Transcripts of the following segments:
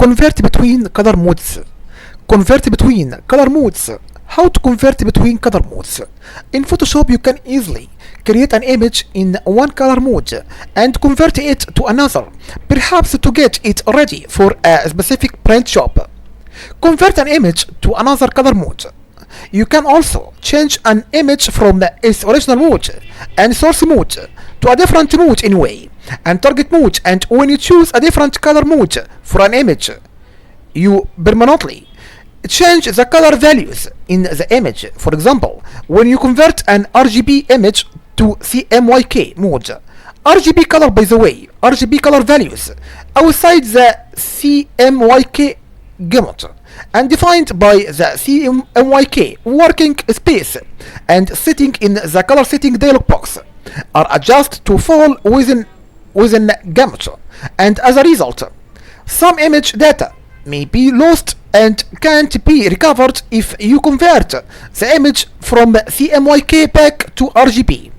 Convert between color modes. Convert between color modes. How to convert between color modes? In Photoshop, you can easily create an image in one color mode and convert it to another, perhaps to get it ready for a specific print job. Convert an image to another color mode. You can also change an image from its original mode and source mode to a different mode anyway, and target mode, and when you choose a different color mode for an image, you permanently change the color values in the image. For example, when you convert an RGB image to CMYK mode, RGB color, by the way, RGB color values outside the CMYK gamut and defined by the CMYK working space and setting in the color setting dialog box are adjusted to fall within gamut, and as a result, some image data may be lost and can't be recovered if you convert the image from CMYK back to RGB.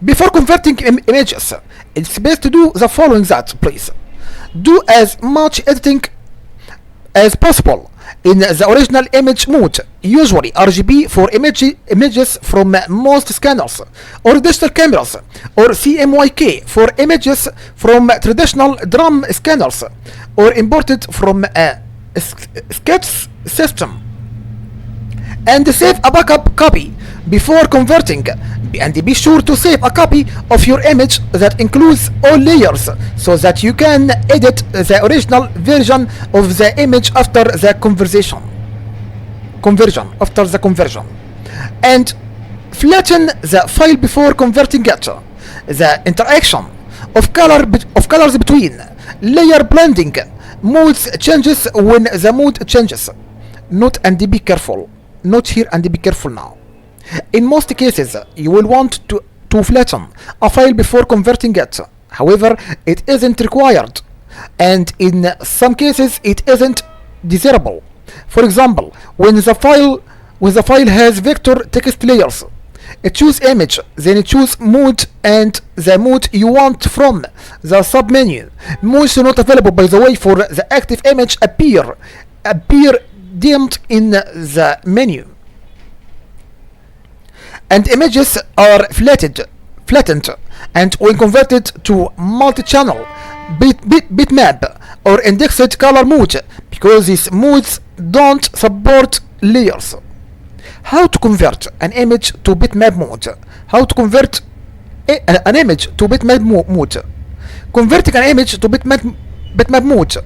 Before converting images, it's best to do the following: that please do as much editing as possible in the original image mode, usually RGB for images from most scanners or digital cameras, or CMYK for images from traditional drum scanners or imported from a sketch system, and save a backup copy before converting, and be sure to save a copy of your image that includes all layers so that you can edit the original version of the image after the conversion, and flatten the file before converting it. The interaction of colors between layer blending modes changes when the mood changes. Note and be careful. Note here and be careful now. In most cases, you will want to flatten a file before converting it. However, it isn't required, and in some cases it isn't desirable. For example, when the file has vector text layers, choose image, then choose mode and the mode you want from the submenu. Modes not available, by the way, for the active image appear dimmed in the menu, and images are flattened and when converted to multi-channel bitmap or indexed color mode, because these modes don't support layers. How to convert an image to bitmap mode? How to convert an image to bitmap mode? Converting an image to bitmap mode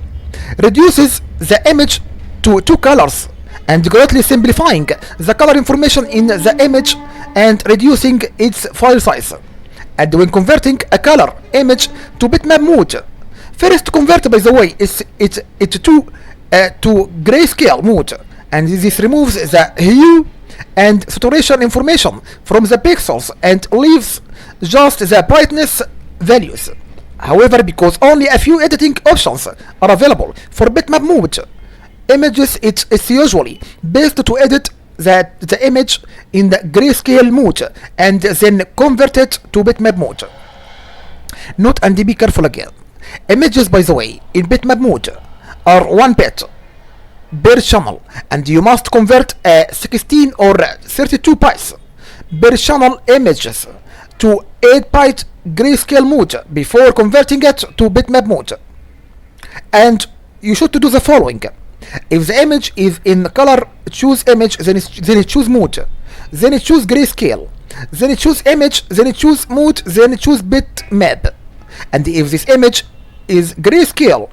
reduces the image to two colors and greatly simplifying the color information in the image and reducing its file size. And when converting a color image to bitmap mode, first convert, by the way, it to grayscale mode, and this removes the hue and saturation information from the pixels and leaves just the brightness values. However, because only a few editing options are available for bitmap mode images, it's usually best to edit the image in the grayscale mode and then convert it to bitmap mode. Note and be careful again. Images, by the way, in bitmap mode are 1 bit per channel, and you must convert 16 or 32 bytes per channel images to 8-byte grayscale mode before converting it to bitmap mode. And you should do the following: if the image is in color, choose image, then choose mode, then choose grayscale, then choose image, then choose mode, then choose bitmap. And if this image is grayscale,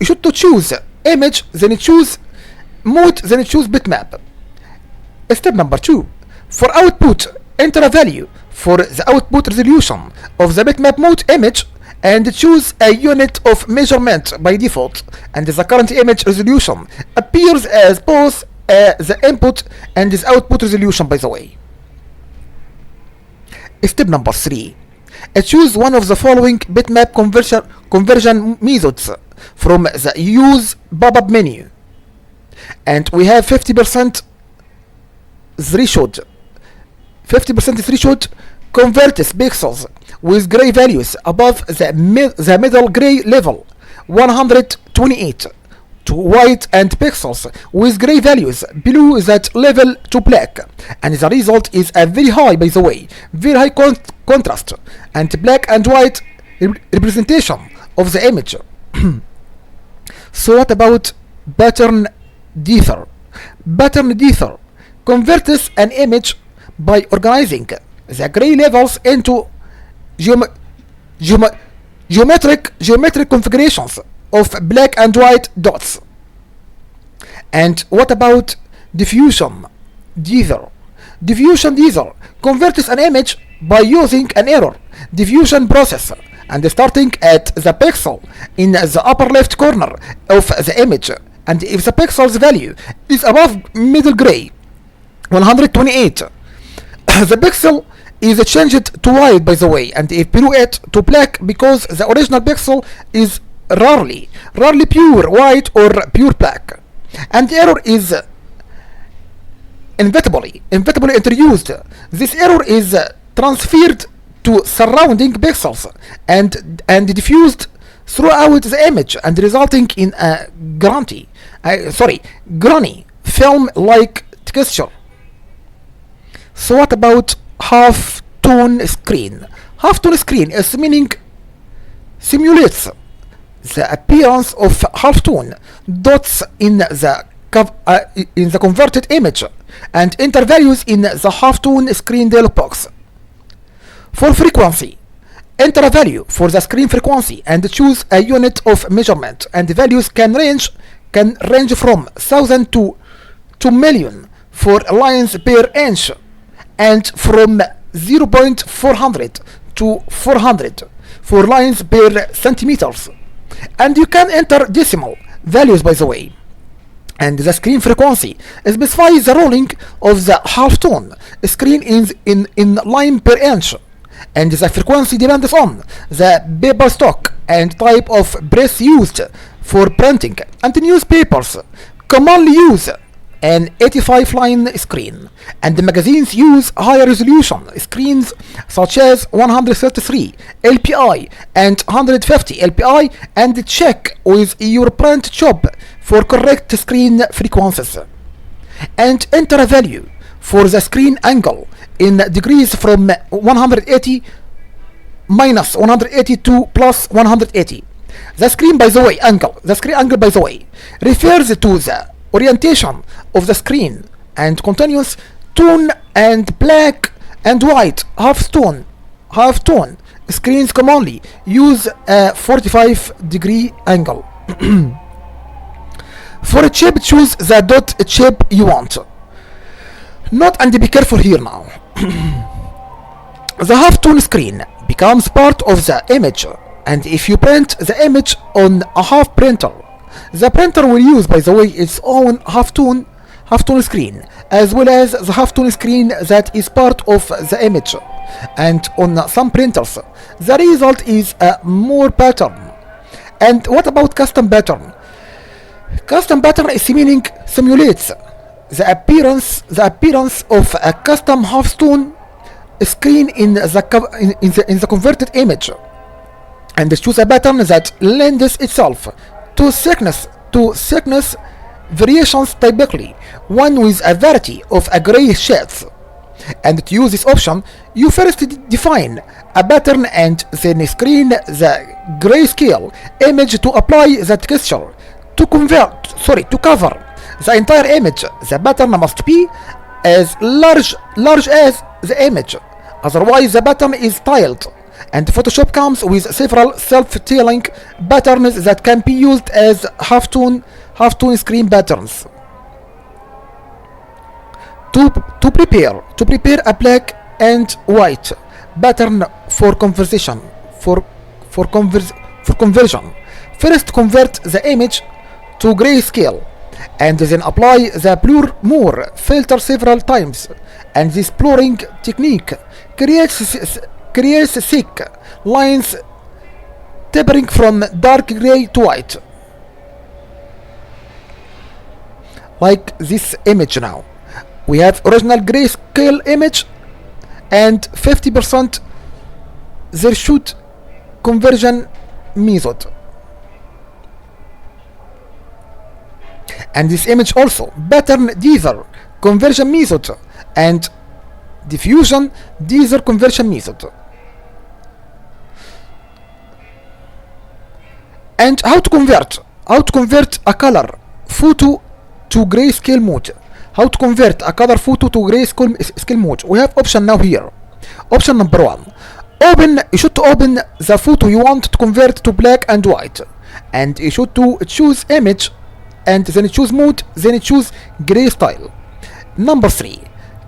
you should choose image, then choose mode, then choose bitmap. Step number 2. For output, enter a value for the output resolution of the bitmap mode image and choose a unit of measurement by default, and the current image resolution appears as both the input and the output resolution, by the way. Step number 3. Choose one of the following bitmap conversion methods from the use pop-up menu, and we have 50% threshold. 50% threshold converts pixels with gray values above the middle gray level 128 to white and pixels with gray values below that level to black, and the result is a very high, by the way, very high contrast and black and white representation of the image. So what about pattern dither? Pattern dither converts an image by organizing the gray levels into geometric configurations of black and white dots. And what about diffusion dither? Diffusion dither converts an image by using an error diffusion process and starting at the pixel in the upper left corner of the image, and if the pixel's value is above middle gray 128, the pixel is changed to white, by the way, and if below it to black, because the original pixel is rarely pure white or pure black, and the error is inevitably introduced. This error is transferred to surrounding pixels and diffused throughout the image, and resulting in a grainy film-like texture. So what about half-tone screen? Half-tone screen is meaning simulates the appearance of half-tone dots in the converted image and enter values in the half-tone screen dialog box. For frequency, enter a value for the screen frequency and choose a unit of measurement, and the values can range from 1000 to 2 million for lines per inch, and from 0.400 to 400 for lines per centimeters. And you can enter decimal values, by the way. And the screen frequency specifies the rolling of the half-tone screen in line per inch, and the frequency depends on the paper stock and type of press used for printing, and newspapers commonly use an 85 line screen, and the magazines use higher resolution screens such as 133 LPI and 150 LPI, and check with your print shop for correct screen frequencies. And enter a value for the screen angle in degrees from 180 minus 180 to plus 180. The screen angle, by the way, refers to the orientation of the screen and continuous tone, and black and white half-tone screens commonly use a 45-degree angle. For a chip, choose the dot chip you want. Note and be careful here now. The half-tone screen becomes part of the image, and if you print the image on a half printer, the printer will use, by the way, its own half-tone screen, as well as the half-tone screen that is part of the image. And on some printers, the result is a more pattern. And what about custom pattern? Custom pattern is meaning simulates the appearance of a custom half-tone screen in the converted image, and choose a pattern that lends itself to thickness variations, typically one with a variety of gray shades. And to use this option, you first define a pattern and then screen the grayscale image to apply the texture. To cover the entire image, the pattern must be as large as the image, otherwise the pattern is tiled. And Photoshop comes with several self-tiling patterns that can be used as half-tone screen patterns. To prepare a black and white pattern for conversion. First, convert the image to grayscale, and then apply the blur more filter several times. And this blurring technique creates thick lines tapering from dark gray to white, like this image now. We have original grayscale image and 50% their shoot conversion method. and this image also pattern dither conversion method and diffusion dither conversion method. And how to convert a color photo to grayscale mode. How to convert a color photo to grayscale mode. We have option now here. Option number one. You should open the photo you want to convert to black and white, and you should to choose image, and then choose mode, then choose gray style. Number three.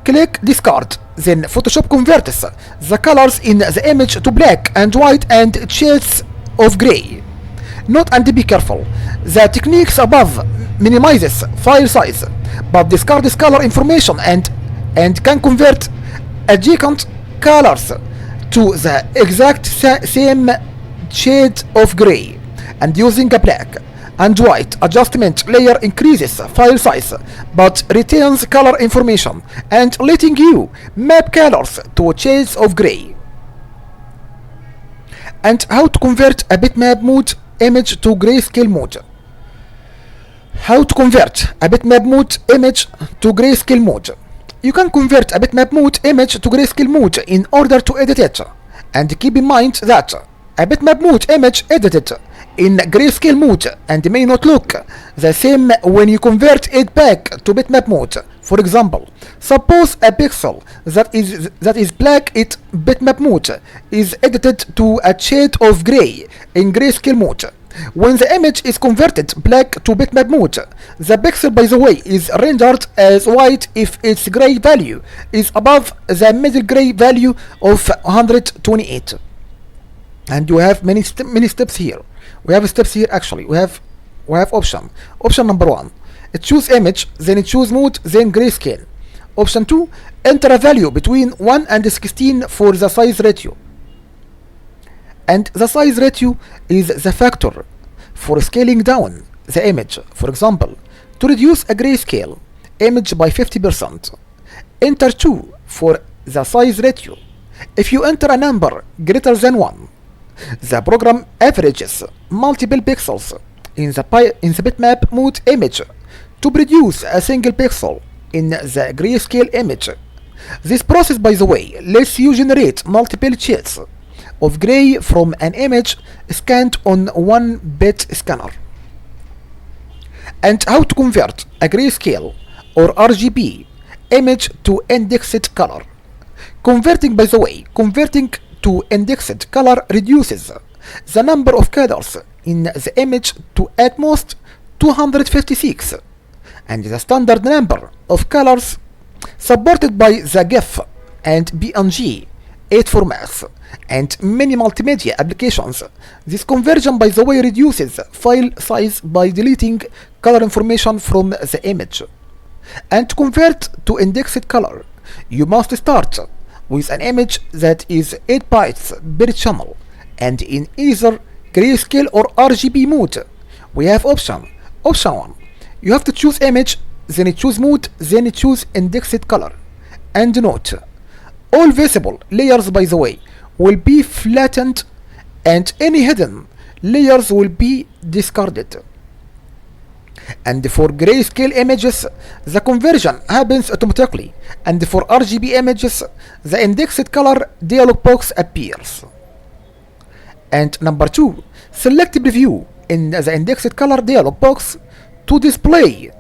Click discard. Then Photoshop converts the colors in the image to black and white and shades of gray. Note and be careful. The techniques above minimizes file size, but discards color information and can convert adjacent colors to the exact same shade of gray. And using a black and white adjustment layer increases file size but retains color information and letting you map colors to shades of gray. And how to convert a bitmap mode image to grayscale mode. How to convert a bitmap mode image to grayscale mode. You can convert a bitmap mode image to grayscale mode in order to edit it, and keep in mind that a bitmap mode image edited in grayscale mode and may not look the same when you convert it back to bitmap mode. For example, suppose a pixel that is black in bitmap mode is edited to a shade of gray in grayscale mode. When the image is converted black to bitmap mode, the pixel, by the way, is rendered as white if its gray value is above the middle gray value of 128. And you have many steps here. We have steps here actually. We have option. Option number one. Choose image, then choose mode, then grayscale. Option 2. Enter a value between 1 and 16 for the size ratio. And the size ratio is the factor for scaling down the image. For example, to reduce a grayscale image by 50%, enter 2 for the size ratio. If you enter a number greater than 1, the program averages multiple pixels in the bitmap mode image to produce a single pixel in the grayscale image. This process, by the way, lets you generate multiple shades of gray from an image scanned on 1-bit scanner. And how to convert a grayscale or RGB image to indexed color. Converting to indexed color reduces the number of colors in the image to at most 256, and the standard number of colors supported by the GIF and PNG 8 formats and many multimedia applications. This conversion, by the way, reduces file size by deleting color information from the image. And to convert to indexed color, you must start with an image that is 8 bytes per channel and in either grayscale or RGB mode. We have option 1. You have to choose image, then choose mode, then choose indexed color. And note, all visible layers, by the way, will be flattened and any hidden layers will be discarded. And for grayscale images, the conversion happens automatically, and for RGB images, the indexed color dialog box appears. And number 2, select preview in the indexed color dialog box to display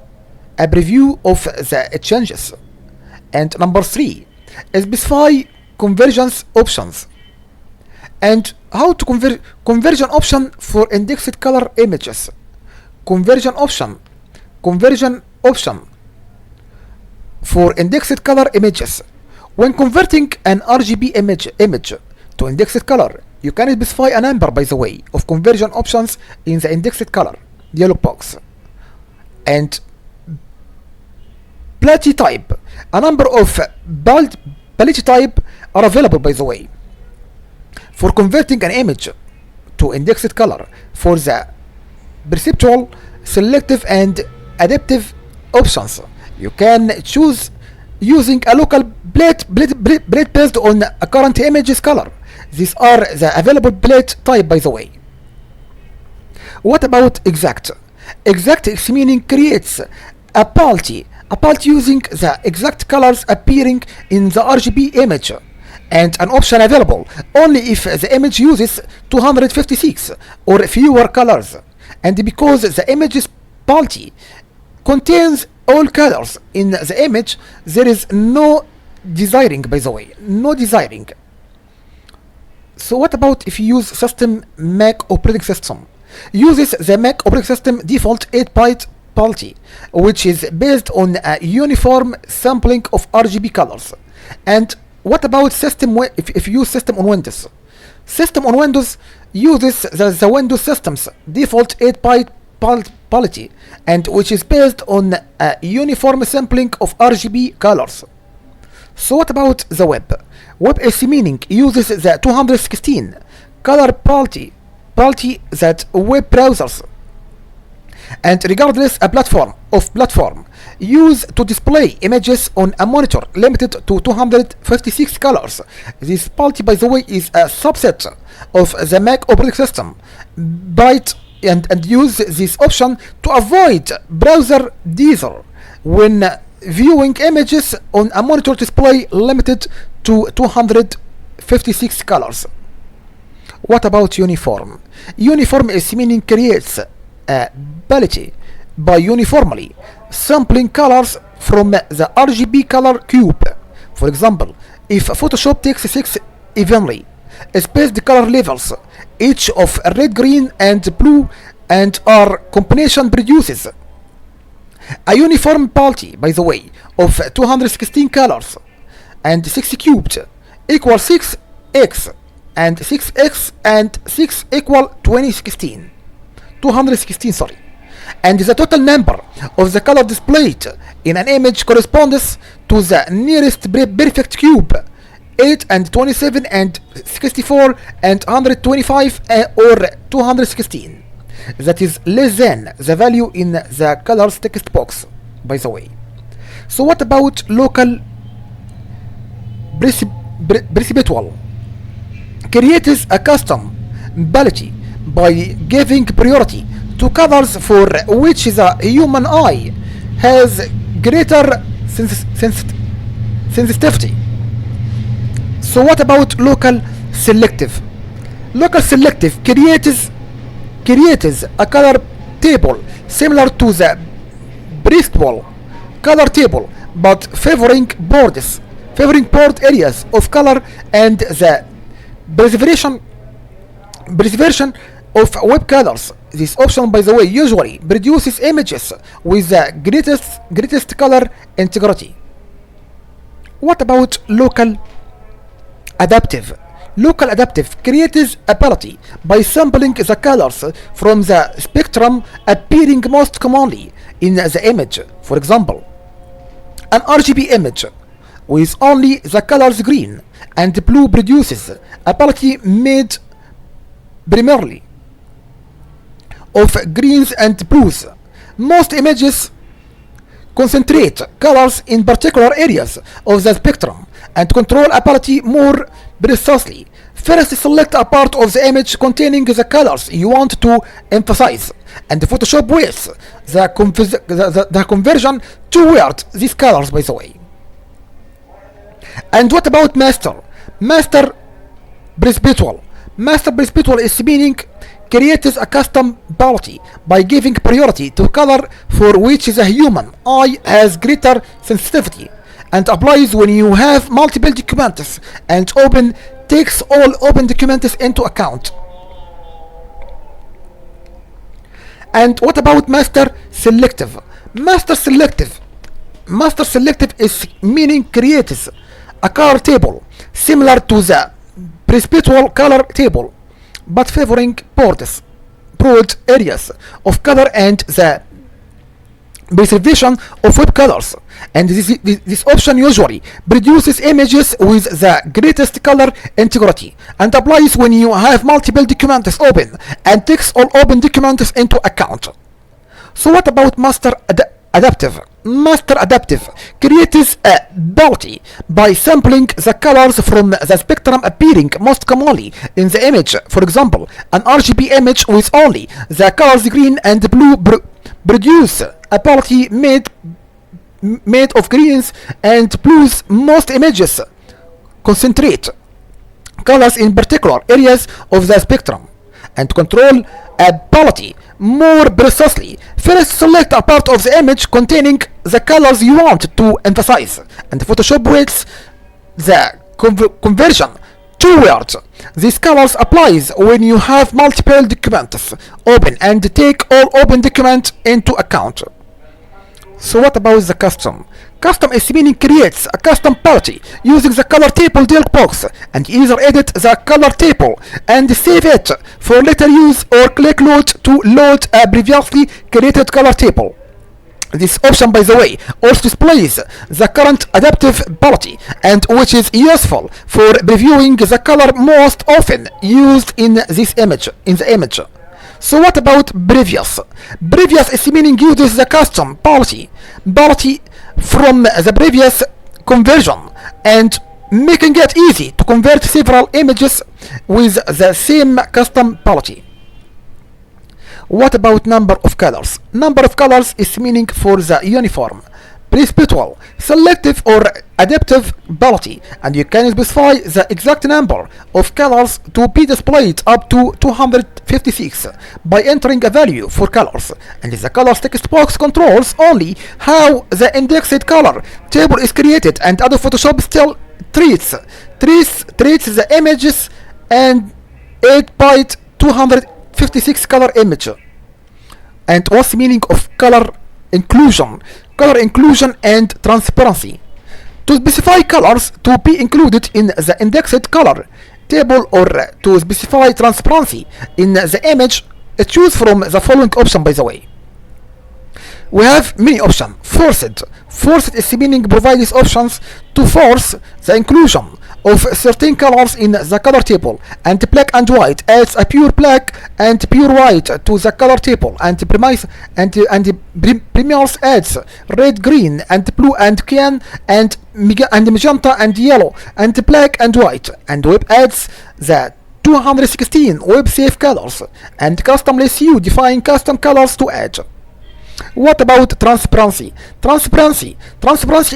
a preview of the changes. And number 3, specify convergence options. And how to conversion option for indexed color images. Conversion option for indexed color images. When converting an RGB image to indexed color, you can specify a number, by the way, of conversion options in the indexed color dialog box. And palette type, a number of palette type are available, by the way, for converting an image to indexed color for the perceptual, selective and adaptive options. You can choose using a local palette based on a current image's color. These are the available palette type, by the way. What about exact? Exact X meaning creates a palette using the exact colors appearing in the RGB image, and an option available only if the image uses 256 or fewer colors. And because the image's palette contains all colors in the image, there is no desiring, by the way, no desiring. So what about if you use system Mac operating system? Uses the Mac operating system default 8-byte palette, which is based on a uniform sampling of RGB colors. And what about if you use system on Windows? System on Windows uses the Windows system's default 8-byte palette, and which is based on a uniform sampling of RGB colors. So what about the web? WebAC meaning uses the 216 color palette that web browsers, and regardless a platform use to display images on a monitor limited to 256 colors. This palette, by the way, is a subset of the Mac operating system, and use this option to avoid browser teaser when viewing images on a monitor display limited to 256 colors. What about uniform? Uniform is meaning creates a palette by uniformly sampling colors from the RGB color cube. For example, if Photoshop takes 6 evenly spaced color levels, each of red, green, and blue, and our combination produces a uniform palette, by the way, of 216 colors, and 6 cubed equals 6x, and 6x and 6 equal 216, sorry. And the total number of the color displayed in an image corresponds to the nearest perfect cube, 8 and 27 and 64 and 125 or 216. That is less than the value in the colors text box, by the way. So what about local perceptual? Creates a custom palette by giving priority to colors for which the human eye has greater sensitivity. So what about local selective? Local selective creates a color table similar to the perceptual color table, but favoring board areas of color and the preservation of web colors. This option, by the way, usually produces images with the greatest color integrity. What about local adaptive? Local adaptive creates a palette by sampling the colors from the spectrum appearing most commonly in the image. For example, an RGB image with only the colors green and blue produces a palette made primarily of greens and blues. Most images concentrate colors in particular areas of the spectrum and control a palette more precisely. First, select a part of the image containing the colors you want to emphasize, and Photoshop waits the conversion toward these colors, by the way. And what about master? Master perceptual. Master perceptual is meaning creates a custom palette by giving priority to color for which the human eye has greater sensitivity, and applies when you have multiple documents and takes all open documents into account. And what about master selective? Master selective is meaning creates a color table similar to the perceptual color table, but favoring broad areas of color and the preservation of web colors. And this option usually produces images with the greatest color integrity and applies when you have multiple documents open and takes all open documents into account. So what about master adaptive? Master adaptive creates a palette by sampling the colors from the spectrum appearing most commonly in the image. For example, an RGB image with only the colors green and blue produce a palette made of greens and blues. Most images concentrate colors in particular areas of the spectrum. And control a palette more precisely, first select a part of the image containing the colors you want to emphasize, and Photoshop waits the conversion towards these colors applies when you have multiple documents open, and take all open documents into account. So what about the custom? Custom is meaning creates a custom palette using the color table dialog box, and either edit the color table and save it for later use, or click load to load a previously created color table. This option, by the way, also displays the current adaptive palette, and which is useful for previewing the color most often used in this image. So what about previous? Previous is meaning uses the custom palette from the previous conversion, and making it easy to convert several images with the same custom palette. What about number of colors? Number of colors is meaning for the uniform, perpetual, selective or adaptive palette, and you can specify the exact number of colors to be displayed up to 256 by entering a value for colors, and the colors text box controls only how the indexed color table is created, and other Photoshop still treats the images and 8 byte 256 color image. And what's the meaning of color inclusion? Color inclusion and transparency. To specify colors to be included in the indexed color table, or to specify transparency in the image, choose from the following option, by the way. We have many options. Forced is meaning provides options to force the inclusion of certain colors in the color table, and black and white adds a pure black and pure white to the color table, and premiers adds red, green, and blue, and cyan, and magenta, and yellow, and black and white, and web adds the 216 web safe colors, and custom lets you define custom colors to add. What about transparency? Transparency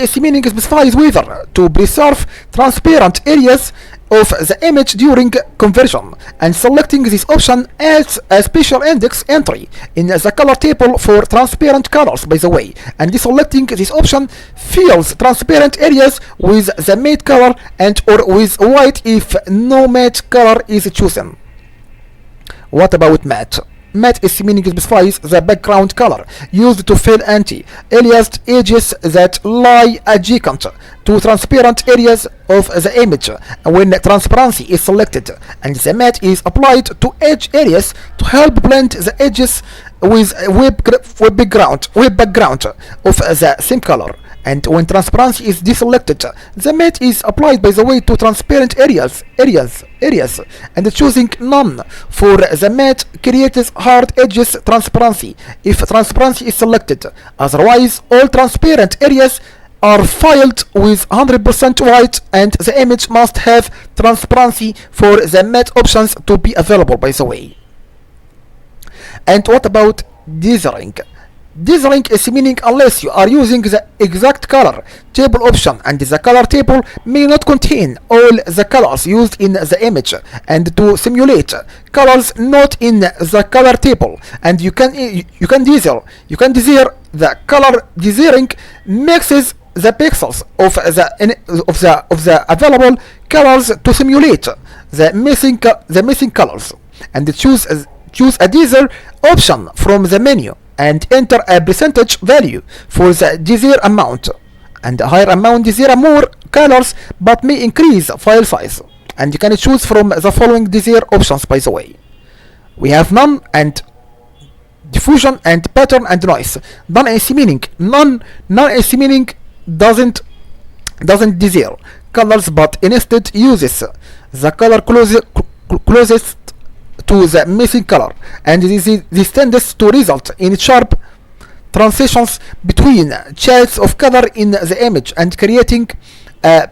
is meaning specifies whether to preserve transparent areas of the image during conversion, and selecting this option adds a special index entry in the color table for transparent colors, by the way, and deselecting this option fills transparent areas with the matte color and or with white if no matte color is chosen. What about matte? Matte is meaning specifies the background color used to fill anti-aliased edges that lie adjacent to transparent areas of the image when transparency is selected, and the matte is applied to edge areas to help blend the edges with web background of the same color. And when transparency is deselected, the matte is applied, by the way, to transparent areas, and choosing none for the matte creates hard edges transparency if transparency is selected. Otherwise, all transparent areas are filled with 100% white, and the image must have transparency for the matte options to be available, by the way. And what about dithering? Dithering is meaning unless you are using the exact color table option, and the color table may not contain all the colors used in the image, and to simulate colors not in the color table, and you can dither the color. Dithering mixes the pixels of the available colors to simulate the missing colors, and choose a dither option from the menu, and enter a percentage value for the desired amount, and a higher amount desire more colors but may increase file size, and you can choose from the following desired options, by the way. We have none, and diffusion, and pattern, and noise. None is meaning doesn't desire colors but instead uses the color closest to the missing color, and this tends to result in sharp transitions between shades of color in the image, and creating a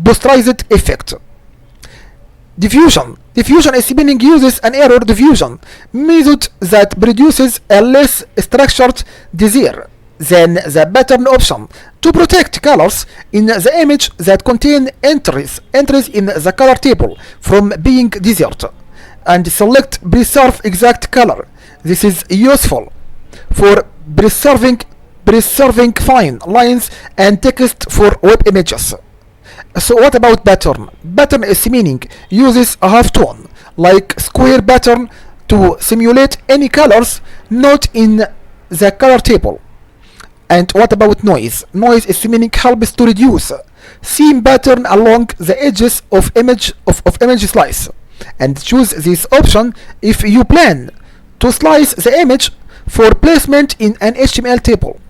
posterized effect. Diffusion. Diffusion is meaning uses an error diffusion method that produces a less structured desire than the pattern option to protect colors in the image that contain entries in the color table from being desired and select preserve exact color. This is useful for preserving fine lines and text for web images. So what about pattern? Pattern is meaning uses a halftone like square pattern to simulate any colors not in the color table. And what about noise? Noise is meaning helps to reduce seam pattern along the edges of image slice. And choose this option if you plan to slice the image for placement in an HTML table.